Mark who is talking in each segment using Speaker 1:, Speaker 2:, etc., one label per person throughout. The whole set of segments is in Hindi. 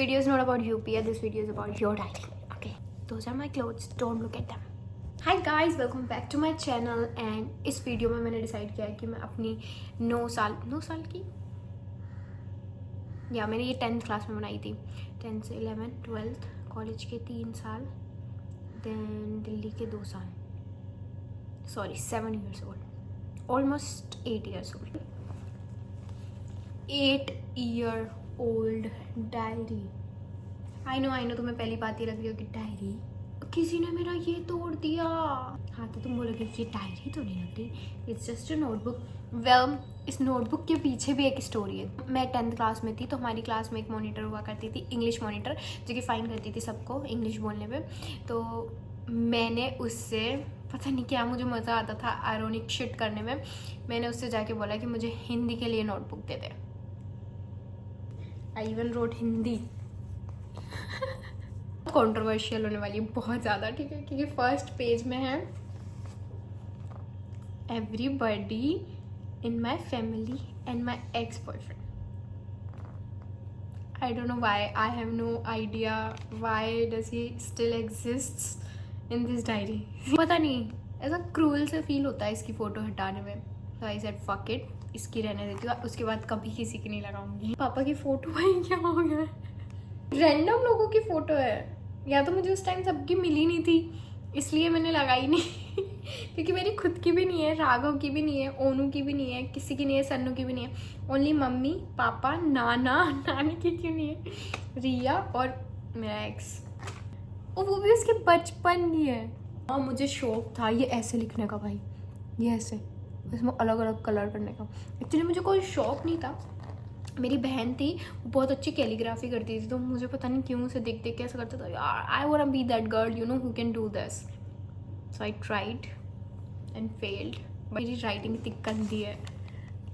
Speaker 1: Video is not about UP. This video is about your diary. Okay, those are my clothes. Don't look at them. Hi guys, welcome back to my channel. And इस वीडियो में मैंने डिसाइड किया है कि मैं अपनी 9 साल की या मैंने ये 10th क्लास में बनाई थी। 10th से 11th 12th कॉलेज के 3 साल, देन दिल्ली के 2 साल, sorry 7 years old, almost 8 years old, 8 year old diary. I know तुम्हें पहली बात ही लग रही हो कि डायरी, किसी ने मेरा ये तोड़ दिया। हाँ तो तुम बोलोगे ये डायरी तो नहीं होती, it's just a notebook. Well, इस नोटबुक के पीछे भी एक स्टोरी है। मैं 10th क्लास में थी तो हमारी क्लास में एक मॉनिटर हुआ करती थी, इंग्लिश मॉनिटर, जो कि फाइन करती थी सबको इंग्लिश बोलने पे। तो मैंने उससे, पता नहीं क्या मुझे मज़ा आता था आयरॉनिक शिट करने में, मैंने उससे जाके बोला कि मुझे हिंदी के लिए नोटबुक दे दे। I even wrote Hindi. Controversial होने वाली है बहुत ज़्यादा, ठीक है, क्योंकि फर्स्ट पेज में है everybody in my family and my ex boyfriend. I don't know why, I have no idea why does he still exist in this diary. पता नहीं, ऐसा क्रूअल से फील होता है इसकी फ़ोटो हटाने में। तो आई सेड फक इट, इसकी रहने देती हूँ, उसके बाद कभी किसी की नहीं लगाऊंगी। पापा की फ़ोटो भाई क्या हो गया, रैंडम लोगों की फ़ोटो है, या तो मुझे उस टाइम सबकी मिली नहीं थी इसलिए मैंने लगाई नहीं। क्योंकि मेरी खुद की भी नहीं है, राघव की भी नहीं है, ओनू की भी नहीं है, किसी की नहीं है, सन्नू की भी नहीं है। ओनली मम्मी पापा नानी की क्यों नहीं है, रिया और मेरा एक्स, और वो भी उसके बचपन की है। हाँ मुझे शौक था ये ऐसे लिखने का भाई, ये ऐसे इसमें अलग अलग कलर करने का। एक्चुअली मुझे कोई शौक नहीं था, मेरी बहन थी वो बहुत अच्छी कैलीग्राफी करती थी, तो मुझे पता नहीं क्यों उसे देख देख के ऐसा करता था, यार I want to be that girl you know who can do this. So I tried and failed. मेरी राइटिंग इतनी गंदी है,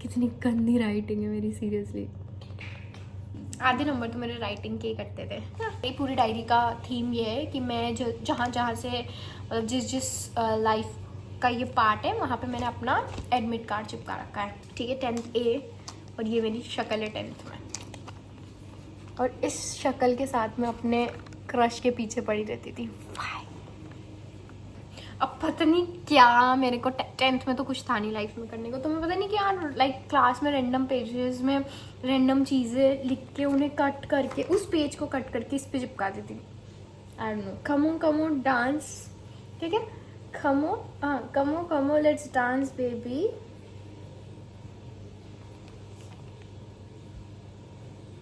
Speaker 1: कितनी गंदी राइटिंग है मेरी, सीरियसली। आधे नंबर तो मेरे राइटिंग के ही कटते थे। ये पूरी डायरी का थीम ये है कि मैं जहाँ से मतलब जिस लाइफ का ये पार्ट है वहाँ पे मैंने अपना एडमिट कार्ड चिपका रखा है, ठीक है, 10th A, और ये मेरी शक्ल है 10th में। और इस शक्ल के साथ मैं अपने क्रश के पीछे पड़ी रहती थी। अब पता नहीं क्या, मेरे को 10th में तो कुछ था नहीं लाइफ में करने को, तो मैं पता नहीं क्या लाइक क्लास में रैंडम पेजेस में रैंडम चीज़ें लिख के उन्हें कट करके, उस पेज को कट करके इस पे चिपका देती थी। आई डोंट नो, कमो डांस, ठीक है, कमो लेट्स डांस बेबी,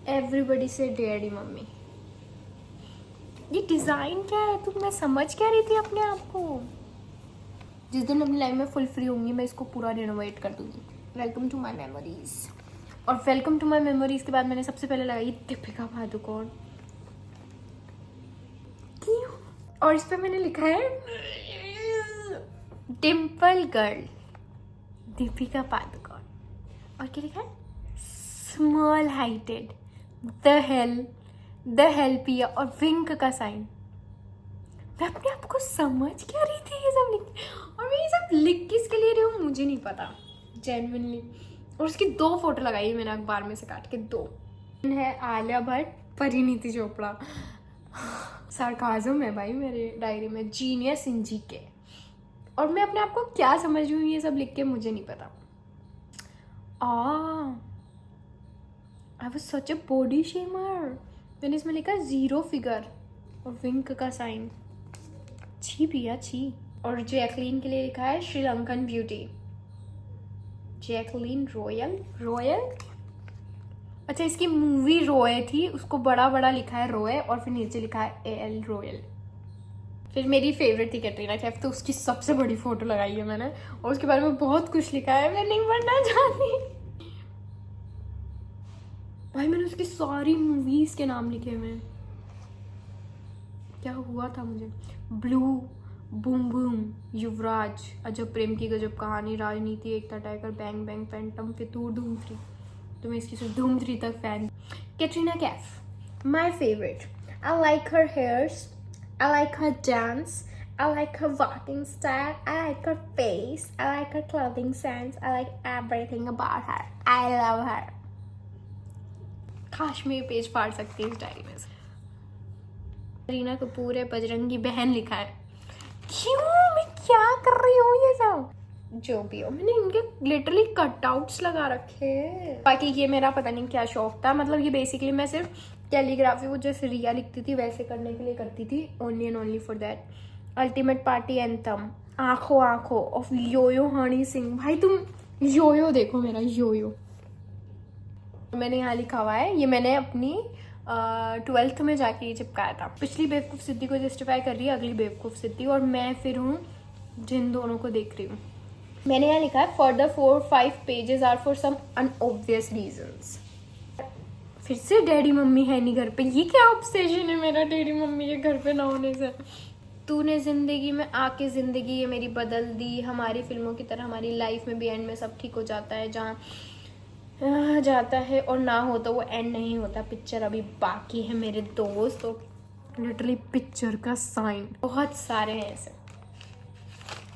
Speaker 1: एवरीबडी से डैडी मम्मी। ये डिज़ाइन क्या है, तुम मैं समझ क्या रही थी अपने आप को। जिस दिन अपनी लाइफ में फुल फ्री होंगी मैं इसको पूरा रिनोवेट कर दूंगी। Welcome to my memories. और वेलकम टू माई मेमोरीज के बाद मैंने सबसे पहले लगाई दीपिका पादुकोण, क्यों, और इस पर मैंने लिखा है डिम्पल गर्ल दीपिका पादुकोण, और क्या लिखा है स्मॉल हाइटेड द हेल्पिया और विंक का साइन। मैं अपने आप को समझ क्या रही थी ये सब लिख, और मैं ये सब लिख किसके लिए रही हूँ मुझे नहीं पता जेन्युइनली। और उसकी 2 फोटो लगाई है मैंने अखबार में से काट के, 2 है, आलिया भट्ट, परिणीति चोपड़ा। सार्काज़म है भाई मेरे डायरी में, जीनियस इन जीके। और मैं अपने आप को क्या समझ रही हूँ ये सब लिख के मुझे नहीं पता। I was such a body shamer. मैंने इसमें लिखा 0 फिगर और विंक का साइन, छी पिया छी। और जैकलीन के लिए लिखा है श्रीलंकन ब्यूटी, जैकलीन रॉयल। अच्छा, इसकी मूवी रॉय थी, उसको बड़ा बड़ा लिखा है रॉय, और फिर नीचे लिखा है AL रॉयल। फिर मेरी फेवरेट थी कैटरीना कैफ, तो उसकी सबसे बड़ी फोटो लगाई है मैंने, और उसके बारे में बहुत कुछ लिखा है, मैं नहीं पढ़ना चाहती भाई। मैंने उसकी सारी मूवीज के नाम लिखे हुए हैं। क्या हुआ था मुझे, ब्लू, बूम बूम, युवराज, अजब प्रेम की गजब कहानी, राजनीति, एकता टाइगर, बैंग बैंग, फैंटम, फितूर, धूम 3। तो मैं इसकी सिर्फ धूम 3 तक fan. Katrina Kaif my favourite. I like her hairs, I like her dance, I like her walking style, I like her face, I like her clothing sense, I like everything about her, I love हर। काश मैं ये पेज फाड़ सकती हूँ इस डायरी में से। करीना कपूर है, बजरंगी बहन लिखा है। क्यों, मैं क्या कर रही हूँ ये सब? जो भी हो, मैंने इनके लिटरली कटआउट्स लगा रखे हैं। बाकी ये मेरा पता नहीं क्या शौक था, मतलब ये बेसिकली मैं सिर्फ कैलीग्राफी वो जैसे रिया लिखती थी वैसे करने के लिए करती थी, only and only for that. Ultimate party anthem, आंखों आंखों ऑफ योयो हनी सिंह। भाई तुम योयो देखो, मेरा योयो मैंने यहाँ लिखा हुआ है, ये मैंने अपनी 12th में जाके ये चिपकाया था। पिछली बेवकूफ़ सिद्धि को जस्टिफाई कर रही है अगली बेवकूफ़ सिद्धि, और मैं फिर हूँ जिन दोनों को देख रही हूँ। मैंने यहाँ लिखा है for the 4-5 pages are for some unobvious reasons. फिर से डैडी मम्मी है नहीं घर पे, ये क्या ऑब्सेशन है मेरा डैडी मम्मी के घर पे ना होने से। तूने जिंदगी में आके जिंदगी ये मेरी बदल दी, हमारी फिल्मों की तरह हमारी लाइफ में भी एंड में सब ठीक हो जाता है, जहाँ जाता है और ना हो तो वो एंड नहीं होता। पिक्चर अभी बाकी है मेरे दोस्त, तो लिटरली पिक्चर का साइन बहुत सारे हैं ऐसे,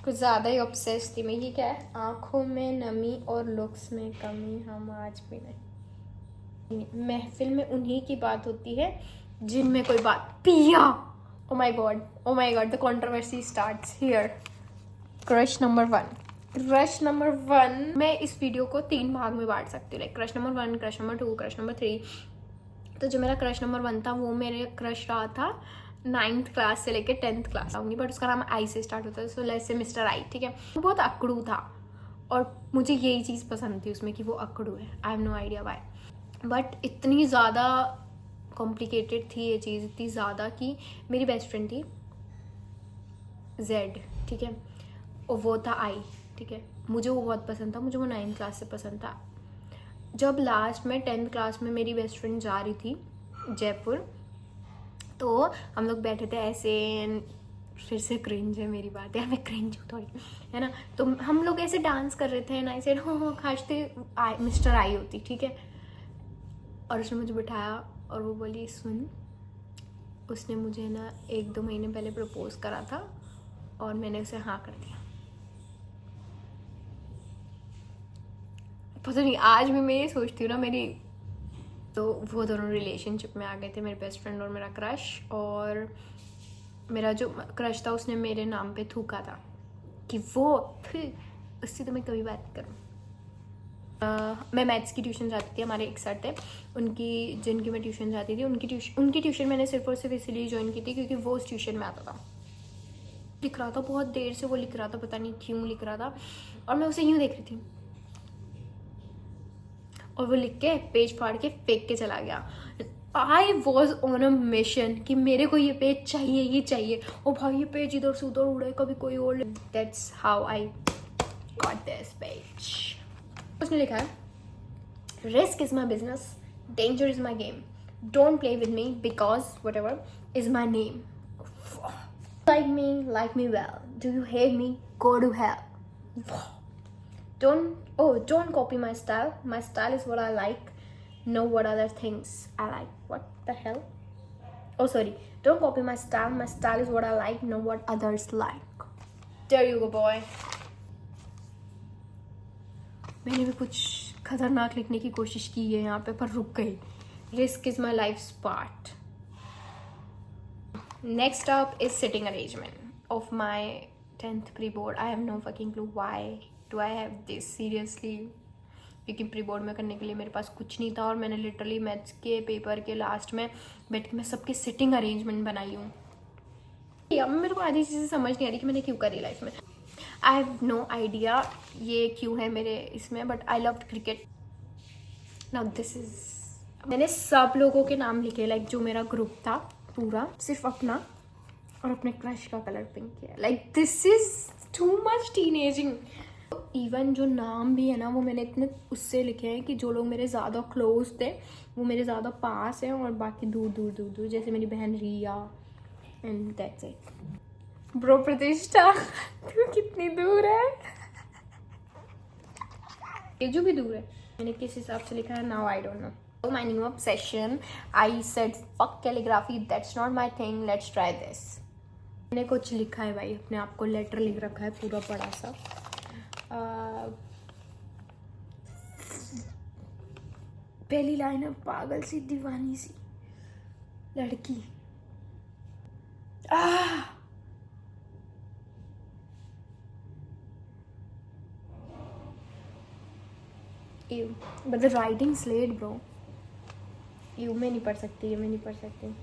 Speaker 1: कुछ ज़्यादा ही ऑब्सेस थी मैं। ये क्या है, आंखों में नमी और लुक्स में कमी हम आज भी नहीं। महफिल में उन्हीं की बात होती है जिनमें कोई बात पिया। Oh my God, the controversy starts here. Crush number 1। Crush number 1 मैं इस वीडियो को 3 भाग में बांट सकती हूँ, like crush number 1, crush number 2, crush number 3। तो जो मेरा क्रश नंबर 1 था वो मेरे क्रश रहा था 9th क्लास से लेके 10th क्लास आऊँगी, बट उसका नाम आई से स्टार्ट होता है, so let's say mister I, ठीक है। वो बहुत अकड़ू था और मुझे यही चीज़ पसंद थी उसमें कि वो अकड़ू है। I have no idea why, but इतनी ज़्यादा कॉम्प्लिकेटेड थी ये चीज़, इतनी ज़्यादा कि मेरी बेस्ट फ्रेंड थी जेड, ठीक है, और वो था आई, ठीक है। मुझे वो बहुत पसंद था, मुझे वो 9th क्लास से पसंद था। जब लास्ट में 10th क्लास में मेरी बेस्ट फ्रेंड जा रही थी जयपुर, तो हम लोग बैठे थे ऐसे, फिर से क्रिंज है मेरी बात यार, मैं क्रिंज हूँ थोड़ी, है ना। तो हम लोग ऐसे डांस कर रहे थे ना, ऐसे हाँ खासते मिस्टर आई होती, ठीक है। और उसने मुझे बिठाया और वो बोली सुन, उसने मुझे ना 1-2 महीने पहले प्रपोज करा था और मैंने उसे हाँ कर दिया। पता नहीं आज भी मैं ये सोचती हूँ ना, मेरी तो वो दोनों रिलेशनशिप में आ गए थे, मेरे बेस्ट फ्रेंड और मेरा क्रश। और मेरा जो क्रश था उसने मेरे नाम पे थूका था कि वो उससे तो मैं कभी बात करूँ। मैं मैथ्स की ट्यूशन जाती थी, हमारे एक सर थे उनकी, जिनकी मैं ट्यूशन जाती थी, उनकी ट्यूशन मैंने सिर्फ और सिर्फ इसलिए ज्वाइन की थी क्योंकि वो उस ट्यूशन में आता था। लिख रहा था बहुत देर से, वो लिख रहा था, पता नहीं क्यों लिख रहा था, और मैं उसे यूँ देख रही थी, और वो लिख के पेज फाड़ के फेंक के चला गया। I was on a mission कि मेरे को ये पेज चाहिए ही चाहिए, और भाई ये पेज इधर से उधर उड़े, कभी कोई और। That's how I got this page. उसने लिखा है risk is my business, danger is my game, don't play with me because what ever is my name. like me well, do you hate me, go to hell. Don't copy my style. My style is what I like. Know what other things I like. What the hell? Oh, sorry. Don't copy my style. My style is what I like. Know what others like. There you go, boy. मैंने भी कुछ खतरनाक लिखने की कोशिश की है यहाँ पे, पर रुक गई। Risk is my life's part. Next up is sitting arrangement of my 10th pre-board. I have no fucking clue why do I have this, seriously. क्योंकि प्री बोर्ड में करने के लिए मेरे पास कुछ नहीं था, और मैंने लिटरली मैथ्स के पेपर के लास्ट में बैठ के मैं सबके सिटिंग अरेंजमेंट बनाई हूँ। अब मेरे को आधी चीज़ें समझ नहीं आ रही कि मैंने क्यों करी लाइफ में। आई हैव नो आइडिया ये क्यों है मेरे इसमें, but I love cricket. Now this is, मैंने सब लोगों के नाम लिखे, लाइक जो मेरा ग्रुप था पूरा, सिर्फ अपना और अपने क्रश का कलर पिंक किया। Like this is too much teenaging. Even जो नाम भी है ना वो मैंने इतने उससे लिखे हैं कि जो लोग मेरे ज़्यादा क्लोज थे वो मेरे ज़्यादा पास हैं, और बाकी दूर दूर दूर दूर, जैसे मेरी बहन रिया, एंड दैट्स इट। ब्रो प्रतिष्ठा तू कितनी दूर है, ये जो भी दूर है। मैंने किस हिसाब से लिखा है now I don't no. So my new obsession, I said fuck calligraphy, that's not my thing, let's try this. मैंने कुछ लिखा है भाई, अपने आप को लेटर लिख रखा है पूरा बड़ा सा। पहली लाइन है पागल सी दीवानी सी लड़की, Ah! Ew. But the writing slate, bro. Ew, मैं नहीं पढ़ सकती, मैं नहीं पढ़ सकती.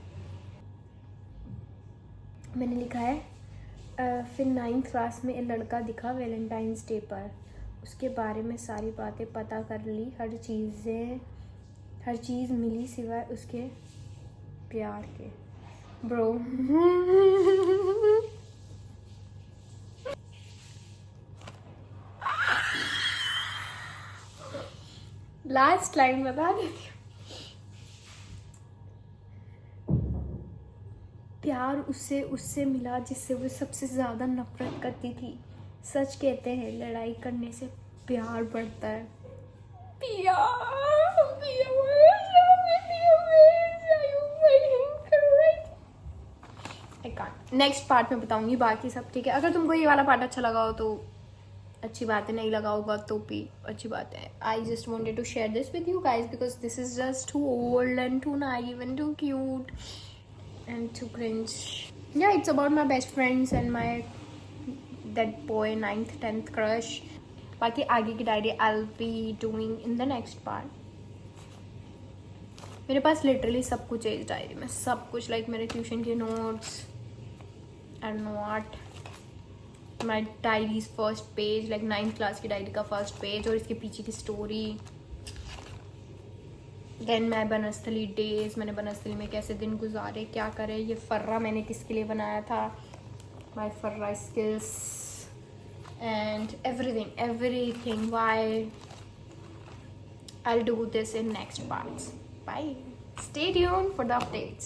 Speaker 1: मैंने लिखा है फिर 9th क्लास में एक लड़का दिखा वैलेंटाइंस डे पर, उसके बारे में सारी बातें पता कर ली, हर चीज़ मिली सिवाय उसके प्यार के. ब्रो. लास्ट लाइन बता देती हूँ. प्यार उससे मिला जिससे वो सबसे ज़्यादा नफरत करती थी. सच कहते हैं लड़ाई करने से प्यार बढ़ता है. नेक्स्ट पार्ट में बताऊंगी बाकी सब. ठीक है, अगर तुमको ये वाला पार्ट अच्छा लगा हो तो अच्छी बात है, नहीं लगा होगा तो भी अच्छी बात है. I just wanted to share this with you guys because this is just too old and too naive and too cute and too cringe. Yeah, it's about my best friends and my that boy 9th 10th crush. बाकी आगे की diary I'll be doing in the next part. मेरे पास लिटरली सब कुछ है इस डायरी में, सब कुछ. लाइक मेरे ट्यूशन के notes and what my diaries first page, like 9th class की डायरी का फर्स्ट पेज और इसके पीछे की स्टोरी. देन माई बनस्थली डेज, मैंने बनस्थली में कैसे दिन गुजारे, क्या करे. ये फर्रा मैंने किसके लिए बनाया था, माई फर्रा skills and everything why. I'll do this in next parts. Bye. Stay tuned for the updates.